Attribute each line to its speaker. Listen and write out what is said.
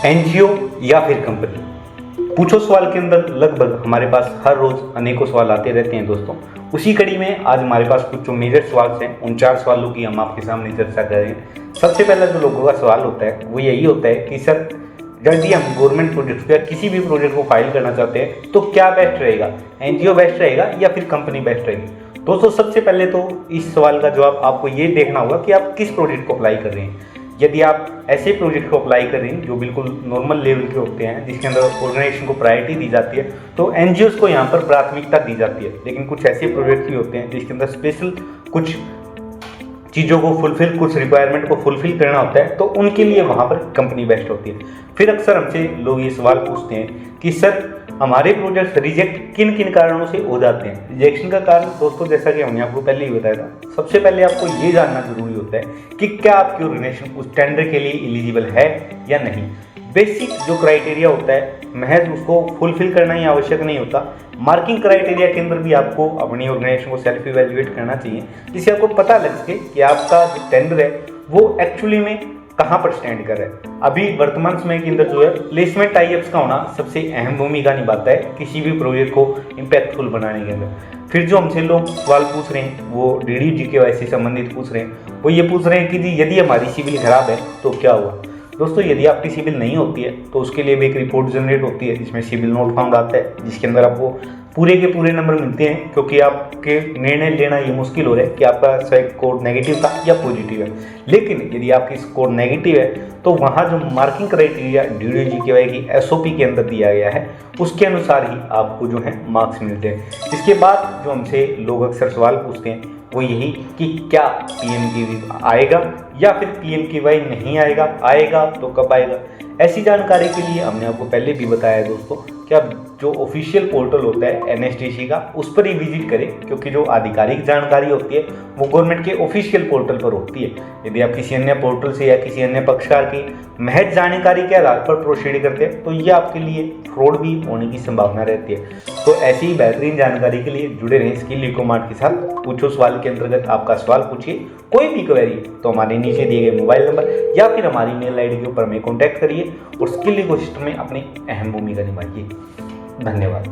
Speaker 1: NGO या फिर company, पूछो सवाल के अंदर लगभग हमारे पास हर रोज अनेकों सवाल आते रहते हैं दोस्तों। उसी कड़ी में आज हमारे पास कुछ जो मेजर सवाल हैं उन 4 सवालों की हम आपके सामने चर्चा कर रहे हैं। सबसे पहला जो लोगों का सवाल होता है वो यही होता है कि सर यदि हम गवर्नमेंट प्रोजेक्ट या किसी भी प्रोजेक्ट को फाइल करना चाहते हैं तो क्या बेस्ट रहेगा, एनजीओ बेस्ट रहेगा या फिर कंपनी बेस्ट रहेगी। दोस्तों सबसे पहले तो इस सवाल का जवाब आपको ये देखना होगा कि आप किस प्रोजेक्ट को अप्लाई कर रहे हैं। यदि आप ऐसे प्रोजेक्ट को अप्लाई कर रहे हैं जो बिल्कुल नॉर्मल लेवल के होते हैं, जिसके अंदर ऑर्गेनाइजेशन को प्रायोरिटी दी जाती है, तो एनजीओस को यहाँ पर प्राथमिकता दी जाती है। लेकिन कुछ ऐसे प्रोजेक्ट भी होते हैं जिसके अंदर स्पेशल कुछ चीज़ों को फुलफिल, कुछ रिक्वायरमेंट को फुलफिल करना होता है, तो उनके लिए वहाँ पर कंपनी बेस्ट होती है। फिर अक्सर हमसे लोग ये सवाल पूछते हैं कि सर हमारे प्रोजेक्ट रिजेक्ट किन किन कारणों से हो जाते हैं। रिजेक्शन का कारण दोस्तों जैसा कि हमने आपको पहले ही बताया था, सबसे पहले आपको ये जानना जरूरी होता है कि क्या आपकी ऑर्गेनाइजेशन उस टेंडर के लिए एलिजिबल है या नहीं। बेसिक जो क्राइटेरिया होता है महज उसको फुलफिल करना ही आवश्यक नहीं होता। मार्किंग क्राइटेरिया के अंदर भी आपको अपनी ऑर्गेनाइजेशन को सेल्फ इवैल्यूएट करना चाहिए, जिससे आपको पता लग सके कि आपका जो टेंडर है वो एक्चुअली में कहाँ पर स्टैंड कर रहा है। अभी वर्तमान समय के अंदर जो है प्लेसमेंट टाइप्स का होना सबसे अहम भूमिका निभाता है किसी भी प्रोजेक्ट को इम्पैक्टफुल बनाने के अंदर। फिर जो हमसे लोग सवाल पूछ रहे हैं वो DDGKY से संबंधित पूछ रहे हैं। वो ये पूछ रहे हैं कि जी यदि हमारी सिविल खराब है तो क्या हुआ। दोस्तों यदि आपकी सिविल नहीं होती है तो उसके लिए भी एक रिपोर्ट जनरेट होती है जिसमें सिविल नोट फाउंड आता है, जिसके अंदर आपको पूरे के पूरे नंबर मिलते हैं, क्योंकि आपके निर्णय लेना ये मुश्किल हो रहा है कि आपका स्कोर नेगेटिव था या पॉजिटिव है। लेकिन यदि आपकी स्कोर नेगेटिव है तो वहाँ जो मार्किंग क्राइटेरिया DDGKY की SOP के अंदर दिया गया है उसके अनुसार ही आपको जो है मार्क्स मिलते हैं। इसके बाद जो हमसे लोग अक्सर सवाल पूछते हैं वो यही कि क्या PMKVY आएगा या फिर PMKVY नहीं आएगा, आएगा तो कब आएगा। ऐसी जानकारी के लिए हमने आपको पहले भी बताया है दोस्तों कि आप जो ऑफिशियल पोर्टल होता है NSTC का उस पर ही विजिट करें, क्योंकि जो आधिकारिक जानकारी होती है वो गवर्नमेंट के ऑफिशियल पोर्टल पर होती है। यदि आप किसी अन्य पोर्टल से या किसी अन्य पक्षकार की महज जानकारी के आधार पर प्रोसीड करते हैं तो ये आपके लिए फ्रॉड भी होने की संभावना रहती है। तो ऐसी ही बेहतरीन जानकारी के लिए जुड़े रहें स्किल इको मार्ट के साथ। पूछो सवाल के अंतर्गत आपका सवाल पूछिए, कोई भी क्वेरी तो हमारे नीचे दिए गए मोबाइल नंबर या फिर हमारी मेल ID के ऊपर हमें कॉन्टैक्ट करिए और स्किल इकोसिस्टम में अपनी अहम भूमिका निभाइए। धन्यवाद।